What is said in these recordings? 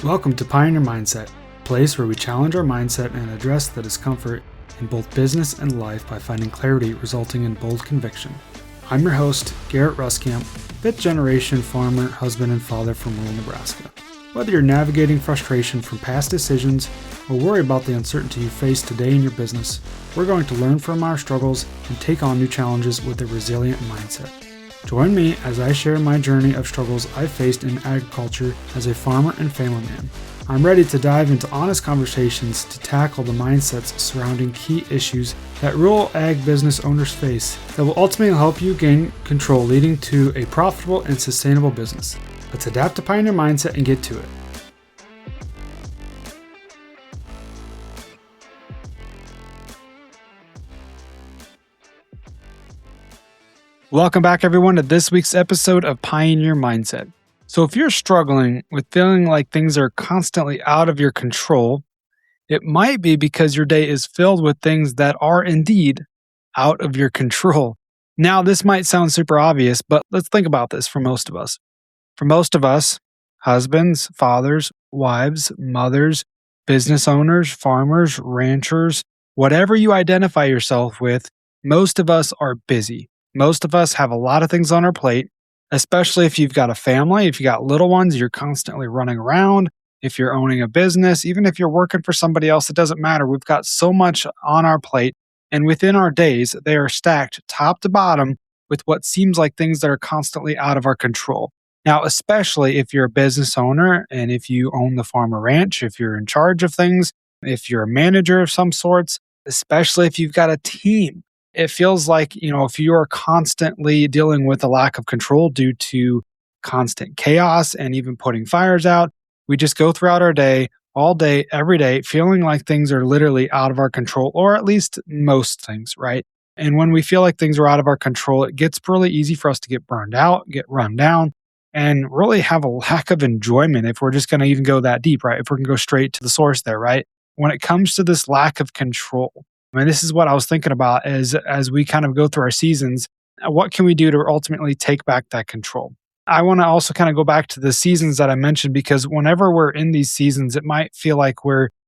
Welcome to Pioneer Mindset, a place where we challenge our mindset and address the discomfort in both business and life by finding clarity resulting in bold conviction. I'm your host, Garrett Ruskamp, fifth generation farmer, husband, and father from rural Nebraska. Whether you're navigating frustration from past decisions or worry about the uncertainty you face today in your business, we're going to learn from our struggles and take on new challenges with a resilient mindset. Join me as I share my journey of struggles I faced in agriculture as a farmer and family man. I'm ready to dive into honest conversations to tackle the mindsets surrounding key issues that rural ag business owners face that will ultimately help you gain control, leading to a profitable and sustainable business. Let's adapt to Pioneer Mindset and get to it. Welcome back, everyone, to this week's episode of Pioneer Mindset. So if you're struggling with feeling like things are constantly out of your control, it might be because your day is filled with things that are indeed out of your control. Now, this might sound super obvious, but let's think about this for most of us. For most of us, husbands, fathers, wives, mothers, business owners, farmers, ranchers, whatever you identify yourself with, most of us are busy. Most of us have a lot of things on our plate, especially if you've got a family, if you got little ones, you're constantly running around. If you're owning a business, even if you're working for somebody else, it doesn't matter. We've got so much on our plate. And within our days, they are stacked top to bottom with what seems like things that are constantly out of our control. Now, especially if you're a business owner and if you own the farm or ranch, if you're in charge of things, if you're a manager of some sorts, especially if you've got a team. It feels like, if you are constantly dealing with a lack of control due to constant chaos and even putting fires out, we just go throughout our day, all day, every day, feeling like things are literally out of our control, or at least most things, right? And when we feel like things are out of our control, it gets really easy for us to get burned out, get run down, and really have a lack of enjoyment if we're just going to even go that deep, right? If we're going to go straight to the source there, right? When it comes to this lack of control, this is what I was thinking about as we kind of go through our seasons. What can we do to ultimately take back that control? I want to also kind of go back to the seasons that I mentioned, because whenever we're in these seasons, it might feel like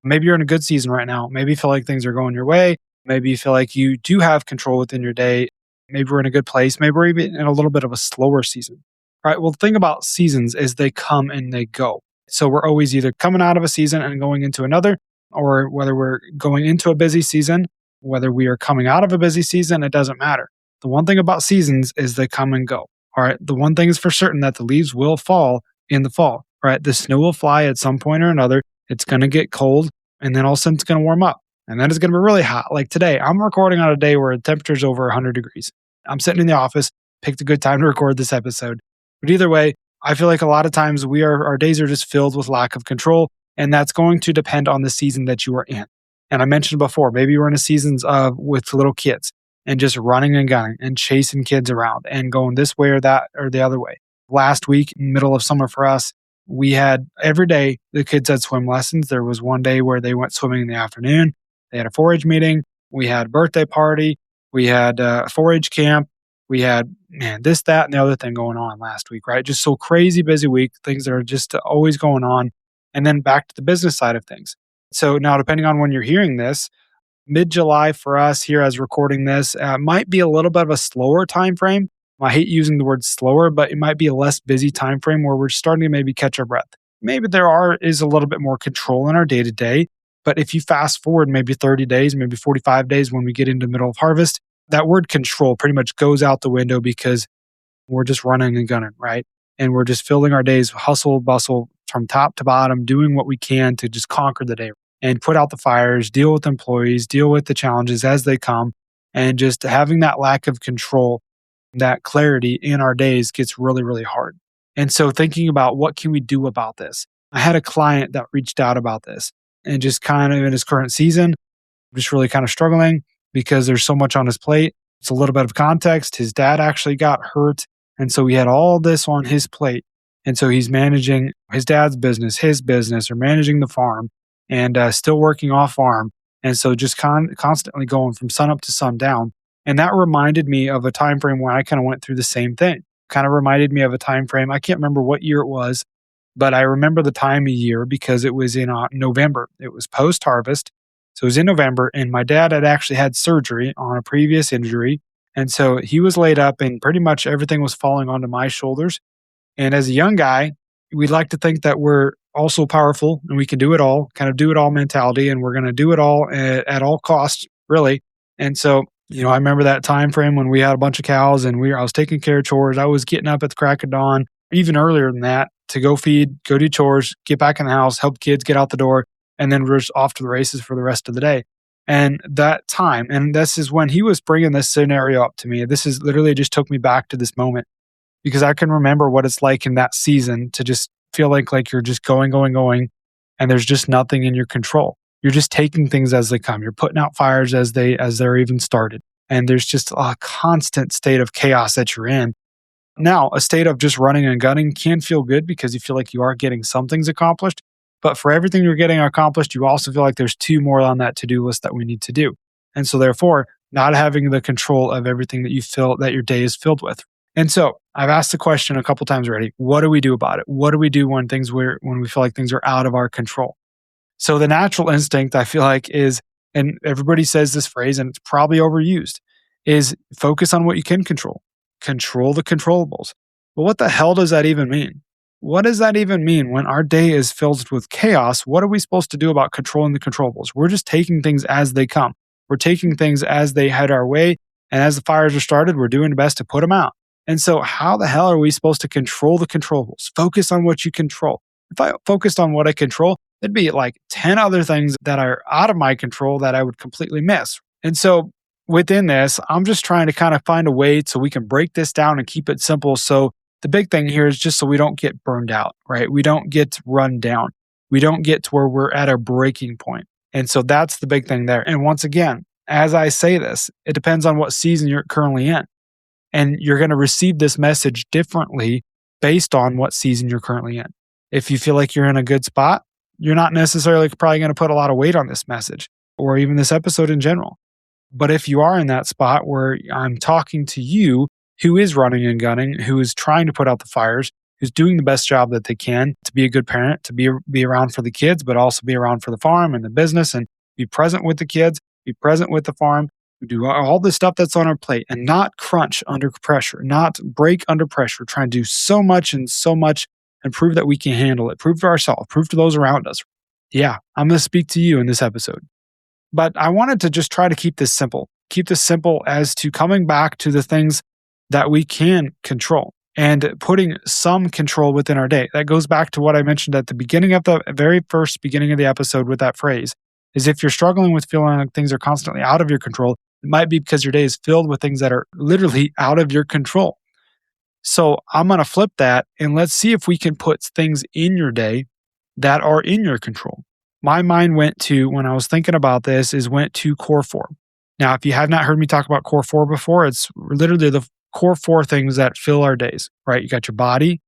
maybe you're in a good season right now. Maybe you feel like things are going your way. Maybe you feel like you do have control within your day. Maybe we're in a good place. Maybe we're even in a little bit of a slower season. All right. Well, the thing about seasons is they come and they go. So we're always either coming out of a season and going into another, or whether we're going into a busy season, whether we are coming out of a busy season, it doesn't matter. The one thing about seasons is they come and go. All right. The one thing is for certain that the leaves will fall in the fall. Right. The snow will fly at some point or another. It's going to get cold, and then all of a sudden it's going to warm up. And then it's going to be really hot. Like today, I'm recording on a day where the temperature's over 100 degrees. I'm sitting in the office, picked a good time to record this episode. But either way, I feel like a lot of times our days are just filled with lack of control. And that's going to depend on the season that you are in. And I mentioned before, maybe you're in a seasons with little kids and just running and gunning and chasing kids around and going this way or that or the other way. Last week, middle of summer for us, we had every day the kids had swim lessons. There was one day where they went swimming in the afternoon. They had a 4-H meeting. We had a birthday party. We had a 4-H camp. We had, this, that, and the other thing going on last week, right? Just so crazy busy week, things that are just always going on. And then back to the business side of things. So now, depending on when you're hearing this, mid-July for us here as recording this might be a little bit of a slower time frame. I hate using the word slower, but it might be a less busy time frame where we're starting to maybe catch our breath. Maybe is a little bit more control in our day-to-day. But if you fast forward maybe 30 days, maybe 45 days when we get into the middle of harvest, that word control pretty much goes out the window because we're just running and gunning, right? And we're just filling our days hustle, bustle, from top to bottom, doing what we can to just conquer the day and put out the fires, deal with employees, deal with the challenges as they come, and just having that lack of control, that clarity in our days gets really, really hard. And so thinking about what can we do about this? I had a client that reached out about this and just kind of in his current season, just really kind of struggling because there's so much on his plate. It's a little bit of context. His dad actually got hurt. And so he had all this on his plate. And so he's managing his dad's business, his business, or managing the farm and still working off farm. And so just constantly going from sun up to sundown. And that reminded me of a time frame where I kind of went through the same thing. Kind of reminded me of a time frame. I can't remember what year it was, But I remember the time of year because it was in November. It was post harvest. So it was in November, and my dad had actually had surgery on a previous injury. And so he was laid up, and pretty much everything was falling onto my shoulders. And as a young guy, we like to think that we're also powerful and we can do it all, kind of do it all mentality, and we're going to do it all at all costs, really. And so, I remember that time frame when we had a bunch of cows and I was taking care of chores. I was getting up at the crack of dawn, even earlier than that, to go feed, go do chores, get back in the house, help kids get out the door, and then we're just off to the races for the rest of the day. And that time, and this is when he was bringing this scenario up to me. This is literally just took me back to this moment because I can remember what it's like in that season to just feel like you're just going, and there's just nothing in your control. You're just taking things as they come. You're putting out fires as they're even started. And there's just a constant state of chaos that you're in. Now, a state of just running and gunning can feel good because you feel like you are getting some things accomplished. But for everything you're getting accomplished, you also feel like there's two more on that to-do list that we need to do. And so therefore, not having the control of everything that you feel that your day is filled with. And so I've asked the question a couple times already. What do we do about it? What do we do when we feel like things are out of our control? So the natural instinct I feel like is, and everybody says this phrase and it's probably overused, is focus on what you can control. Control the controllables. But what the hell does that even mean? What does that even mean when our day is filled with chaos? What are we supposed to do about controlling the controllables? We're just taking things as they come. We're taking things as they head our way. And as the fires are started, we're doing the best to put them out. And so how the hell are we supposed to control the controllables? Focus on what you control. If I focused on what I control, there'd be like 10 other things that are out of my control that I would completely miss. And so within this, I'm just trying to kind of find a way so we can break this down and keep it simple. So the big thing here is just so we don't get burned out, right? We don't get run down. We don't get to where we're at our breaking point. And so that's the big thing there. And once again, as I say this, it depends on what season you're currently in. And you're going to receive this message differently based on what season you're currently in. If you feel like you're in a good spot, you're not necessarily probably going to put a lot of weight on this message or even this episode in general. But if you are in that spot where I'm talking to you who is running and gunning, who is trying to put out the fires, who's doing the best job that they can to be a good parent, to be around for the kids, but also be around for the farm and the business and be present with the kids, be present with the farm, do all the stuff that's on our plate and not crunch under pressure, not break under pressure, trying to do so much and prove that we can handle it, prove to ourselves, prove to those around us. Yeah, I'm going to speak to you in this episode. But I wanted to just try to keep this simple as to coming back to the things that we can control and putting some control within our day. That goes back to what I mentioned at the beginning of the very first beginning of the episode with that phrase, is if you're struggling with feeling like things are constantly out of your control, it might be because your day is filled with things that are literally out of your control. So I'm going to flip that and let's see if we can put things in your day that are in your control. My mind went to, when I was thinking about this, went to core four. Now, if you have not heard me talk about core four before, it's literally the core four things that fill our days, right? You got your body,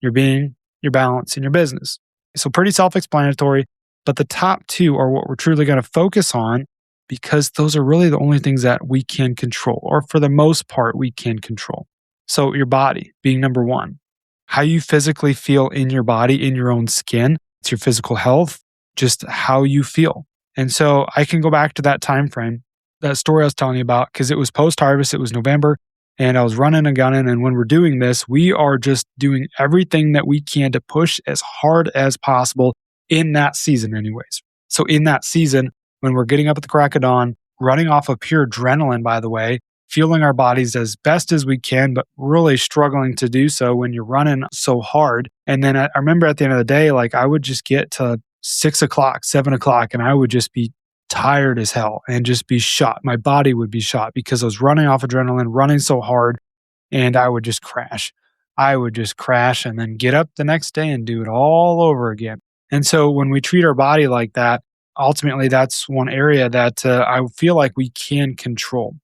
your being, your balance, and your business. So pretty self-explanatory, but the top two are what we're truly going to focus on because those are really the only things that we can control, or for the most part, we can control. So your body being number one, how you physically feel in your body, in your own skin, it's your physical health, just how you feel. And so I can go back to that time frame, that story I was telling you about, because it was post-harvest, it was November, and I was running and gunning. And when we're doing this, we are just doing everything that we can to push as hard as possible in that season anyways. So in that season, when we're getting up at the crack of dawn, running off of pure adrenaline, by the way, fueling our bodies as best as we can, but really struggling to do so when you're running so hard. And then I remember at the end of the day, like I would just get to 6 o'clock, 7 o'clock, and I would just be tired as hell and just be shot. My body would be shot because I was running off adrenaline, running so hard, and I would just crash. I would just crash and then get up the next day and do it all over again. And so when we treat our body like that, ultimately that's one area that I feel like we can control.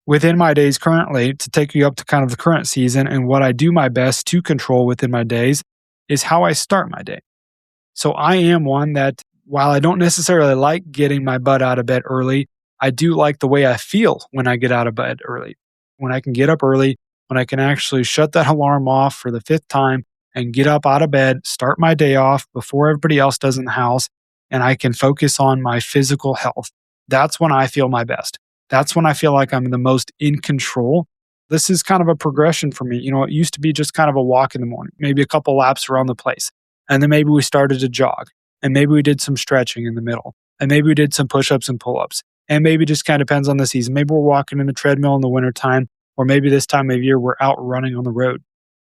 Within my days currently, to take you up to kind of the current season and what I do my best to control within my days is how I start my day. So I am one that, while I don't necessarily like getting my butt out of bed early, I do like the way I feel when I get out of bed early. When I can get up early, when I can actually shut that alarm off for the fifth time and get up out of bed, start my day off before everybody else does in the house, and I can focus on my physical health. That's when I feel my best. That's when I feel like I'm the most in control. This is kind of a progression for me. It used to be just kind of a walk in the morning, maybe a couple laps around the place. And then maybe we started to jog, and maybe we did some stretching in the middle, and maybe we did some push ups and pull ups. And maybe it just kind of depends on the season. Maybe we're walking in the treadmill in the wintertime, or maybe this time of year we're out running on the road.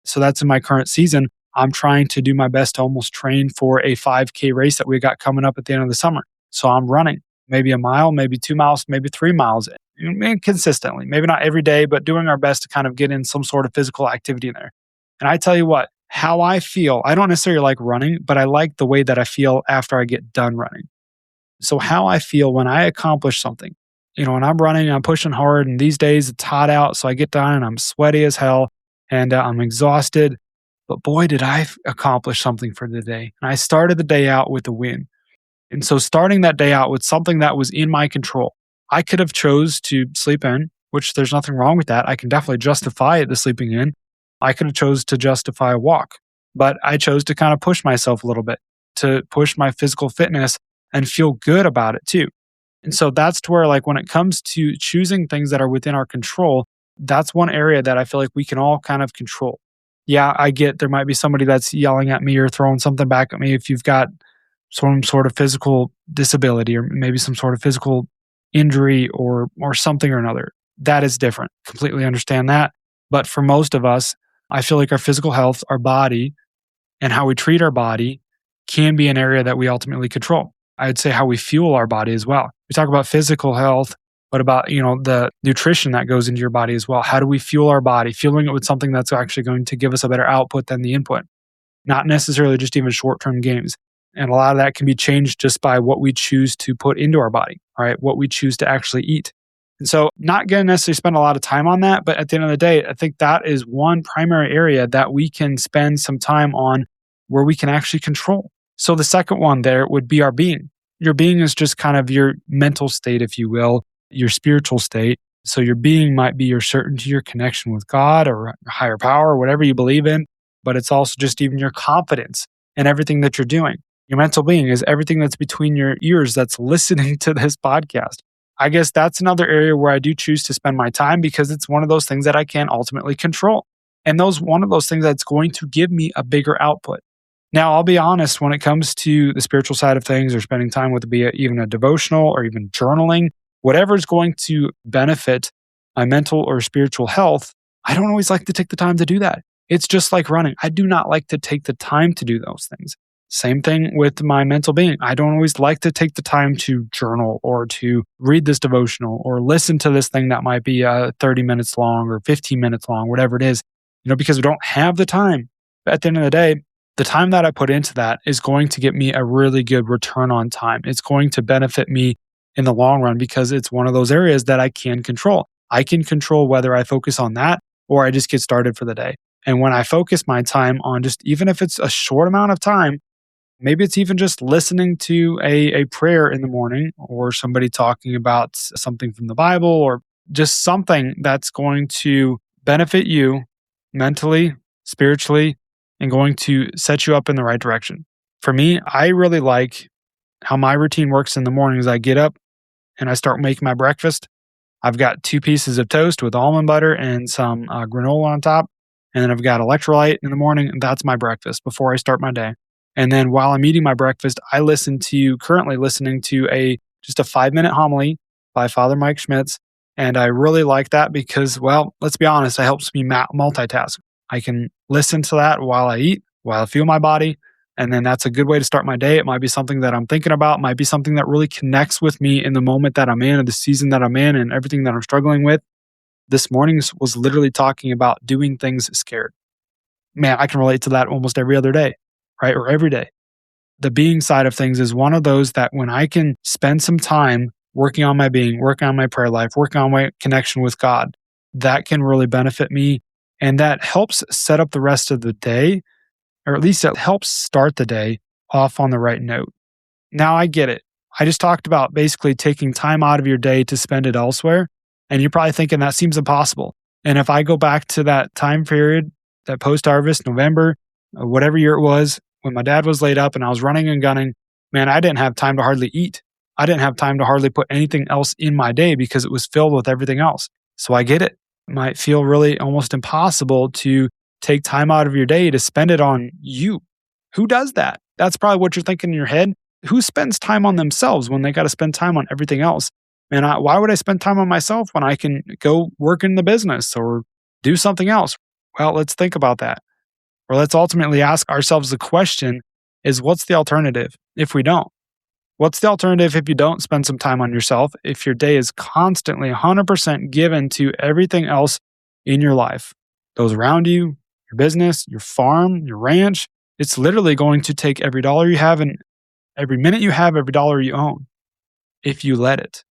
So that's in my current season. I'm trying to do my best to almost train for a 5K race that we got coming up at the end of the summer. So I'm running maybe a mile, maybe 2 miles, maybe 3 miles, and consistently, maybe not every day, but doing our best to kind of get in some sort of physical activity in there. And I tell you what, how I feel, I don't necessarily like running, but I like the way that I feel after I get done running. So how I feel when I accomplish something, when I'm running, I'm pushing hard, and these days it's hot out. So I get done and I'm sweaty as hell, and I'm exhausted. But boy, did I accomplish something for the day. And I started the day out with a win. And so starting that day out with something that was in my control, I could have chose to sleep in, which there's nothing wrong with that. I can definitely justify the sleeping in. I could have chose to justify a walk, but I chose to kind of push myself a little bit, to push my physical fitness and feel good about it too. And so that's to where, like, when it comes to choosing things that are within our control, that's one area that I feel like we can all kind of control. Yeah, I get there might be somebody that's yelling at me or throwing something back at me if you've got some sort of physical disability or maybe some sort of physical injury or something or another. That is different. Completely understand that. But for most of us, I feel like our physical health, our body, and how we treat our body can be an area that we ultimately control. I'd say how we fuel our body as well. We talk about physical health, but about, the nutrition that goes into your body as well. How do we fuel our body? Fueling it with something that's actually going to give us a better output than the input, not necessarily just even short-term gains. And a lot of that can be changed just by what we choose to put into our body, all right? What we choose to actually eat. And so not going to necessarily spend a lot of time on that, but at the end of the day, I think that is one primary area that we can spend some time on where we can actually control. So the second one there would be our being. Your being is just kind of your mental state, if you will, your spiritual state. So your being might be your certainty, your connection with God or higher power, or whatever you believe in, but it's also just even your confidence in everything that you're doing. Your mental being is everything that's between your ears that's listening to this podcast. I guess that's another area where I do choose to spend my time because it's one of those things that I can ultimately control. And one of those things that's going to give me a bigger output. Now, I'll be honest, when it comes to the spiritual side of things or spending time with even a devotional or even journaling, whatever is going to benefit my mental or spiritual health, I don't always like to take the time to do that. It's just like running. I do not like to take the time to do those things. Same thing with my mental being. I don't always like to take the time to journal or to read this devotional or listen to this thing that might be 30 minutes long or 15 minutes long, whatever it is, because we don't have the time. But at the end of the day, the time that I put into that is going to get me a really good return on time. It's going to benefit me in the long run because it's one of those areas that I can control. I can control whether I focus on that or I just get started for the day. And when I focus my time on just, even if it's a short amount of time, maybe it's even just listening to a prayer in the morning or somebody talking about something from the Bible or just something that's going to benefit you mentally, spiritually, and going to set you up in the right direction. For me, I really like how my routine works in the mornings. I get up and I start making my breakfast. I've got 2 pieces of toast with almond butter and some granola on top. And then I've got electrolyte in the morning. And that's my breakfast before I start my day. And then while I'm eating my breakfast, I currently listening to just a 5-minute homily by Father Mike Schmitz. And I really like that because, well, let's be honest, it helps me multitask. I can listen to that while I eat, while I feel my body. And then that's a good way to start my day. It might be something that I'm thinking about, might be something that really connects with me in the moment that I'm in, or the season that I'm in, and everything that I'm struggling with. This morning was literally talking about doing things scared. Man, I can relate to that almost every other day, right? Or every day. The being side of things is one of those that when I can spend some time working on my being, working on my prayer life, working on my connection with God, that can really benefit me. And that helps set up the rest of the day, or at least it helps start the day off on the right note. Now I get it. I just talked about basically taking time out of your day to spend it elsewhere. And you're probably thinking that seems impossible. And if I go back to that time period, that post-harvest, November, whatever year it was, when my dad was laid up and I was running and gunning, man, I didn't have time to hardly eat. I didn't have time to hardly put anything else in my day because it was filled with everything else. So I get it. It might feel really almost impossible to take time out of your day to spend it on you. Who does that? That's probably what you're thinking in your head. Who spends time on themselves when they got to spend time on everything else? Man, why would I spend time on myself when I can go work in the business or do something else? Well, let's think about that. Or let's ultimately ask ourselves the question is what's the alternative if we don't? What's the alternative if you don't spend some time on yourself, if your day is constantly 100% given to everything else in your life, those around you, your business, your farm, your ranch? It's literally going to take every dollar you have and every minute you have, every dollar you own, if you let it.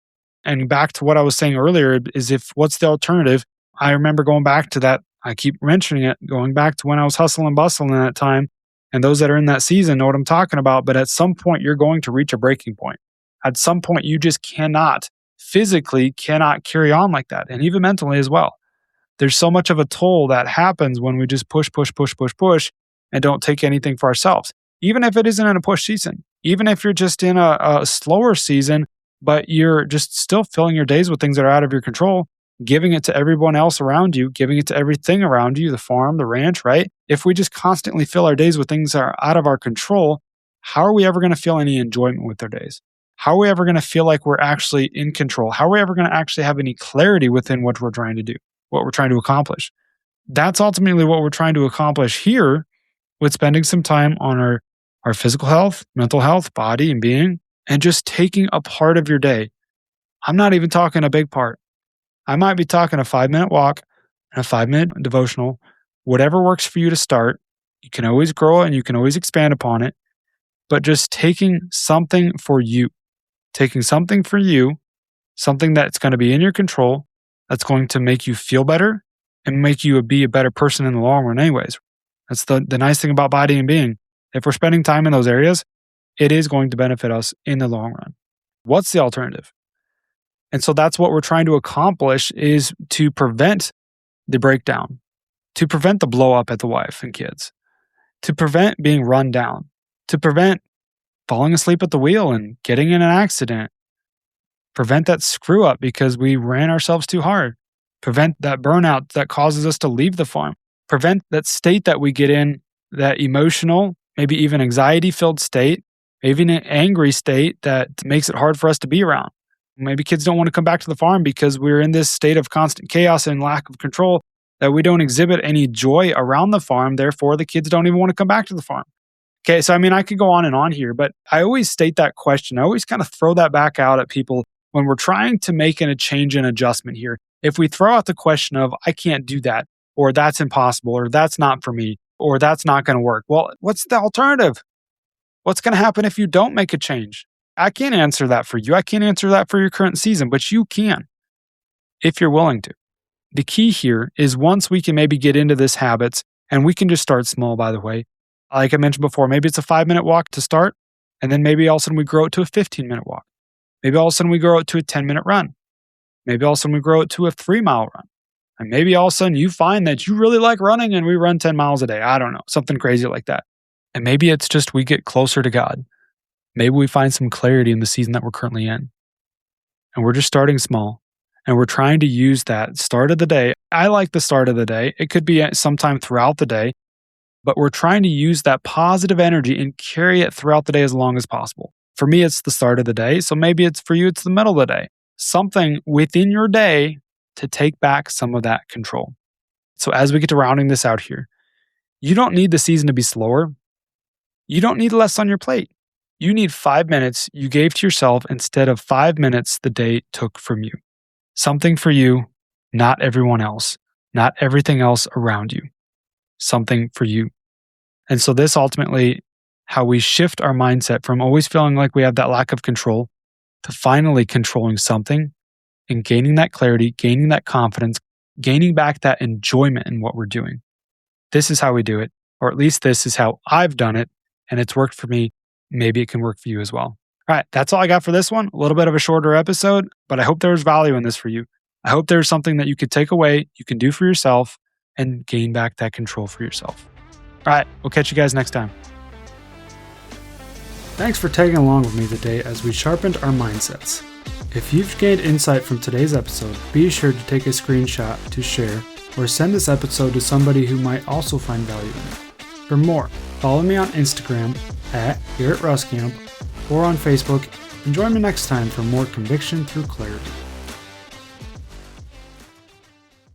And back to what I was saying earlier is if what's the alternative? I remember going back to that. I keep mentioning it, going back to when I was hustling and bustling in that time. And those that are in that season know what I'm talking about. But at some point, you're going to reach a breaking point. At some point, you just physically cannot carry on like that. And even mentally as well. There's so much of a toll that happens when we just push and don't take anything for ourselves. Even if it isn't in a push season, even if you're just in a slower season, but you're just still filling your days with things that are out of your control, giving it to everyone else around you, giving it to everything around you, the farm, the ranch, right? If we just constantly fill our days with things that are out of our control, how are we ever going to feel any enjoyment with our days? How are we ever going to feel like we're actually in control? How are we ever going to actually have any clarity within what we're trying to do, what we're trying to accomplish? That's ultimately what we're trying to accomplish here with spending some time on our physical health, mental health, body and being, and just taking a part of your day. I'm not even talking a big part. I might be talking a 5-minute walk and a 5-minute devotional, whatever works for you to start. You can always grow it and you can always expand upon it, but just taking something for you, something that's going to be in your control, that's going to make you feel better and make you be a better person in the long run anyways. That's the nice thing about body and being. If we're spending time in those areas, it is going to benefit us in the long run. What's the alternative? And so that's what we're trying to accomplish is to prevent the breakdown, to prevent the blow up at the wife and kids, to prevent being run down, to prevent falling asleep at the wheel and getting in an accident, prevent that screw up because we ran ourselves too hard, prevent that burnout that causes us to leave the farm, prevent that state that we get in, that emotional, maybe even anxiety filled state, maybe an angry state that makes it hard for us to be around. Maybe kids don't want to come back to the farm because we're in this state of constant chaos and lack of control that we don't exhibit any joy around the farm. Therefore, the kids don't even want to come back to the farm. Okay, so I mean, I could go on and on here, but I always state that question. I always kind of throw that back out at people when we're trying to make a change and adjustment here. If we throw out the question of, I can't do that, or that's impossible, or that's not for me, or that's not going to work. Well, what's the alternative? What's going to happen if you don't make a change? I can't answer that for you. I can't answer that for your current season, but you can if you're willing to. The key here is once we can maybe get into this habits, and we can just start small, by the way. Like I mentioned before, maybe it's a 5-minute walk to start, and then maybe all of a sudden we grow it to a 15-minute walk. Maybe all of a sudden we grow it to a 10-minute run. Maybe all of a sudden we grow it to a 3-mile run. And maybe all of a sudden you find that you really like running and we run 10 miles a day. I don't know, something crazy like that. And maybe it's just we get closer to God. Maybe we find some clarity in the season that we're currently in. And we're just starting small. And we're trying to use that start of the day. I like the start of the day. It could be sometime throughout the day. But we're trying to use that positive energy and carry it throughout the day as long as possible. For me, it's the start of the day. So maybe it's for you, it's the middle of the day. Something within your day to take back some of that control. So as we get to rounding this out here, you don't need the season to be slower. You don't need less on your plate. You need 5 minutes you gave to yourself instead of 5 minutes the day took from you. Something for you, not everyone else, not everything else around you. Something for you. And so this ultimately, how we shift our mindset from always feeling like we have that lack of control to finally controlling something and gaining that clarity, gaining that confidence, gaining back that enjoyment in what we're doing. This is how we do it, or at least this is how I've done it, and it's worked for me. Maybe it can work for you as well. All right, that's all I got for this one. A little bit of a shorter episode, but I hope there's value in this for you. I hope there's something that you could take away, you can do for yourself, and gain back that control for yourself. All right, we'll catch you guys next time. Thanks for tagging along with me today as we sharpened our mindsets. If you've gained insight from today's episode, be sure to take a screenshot to share or send this episode to somebody who might also find value in it. For more, follow me on Instagram @GarrettRuskamp or on Facebook, and join me next time for more conviction through clarity.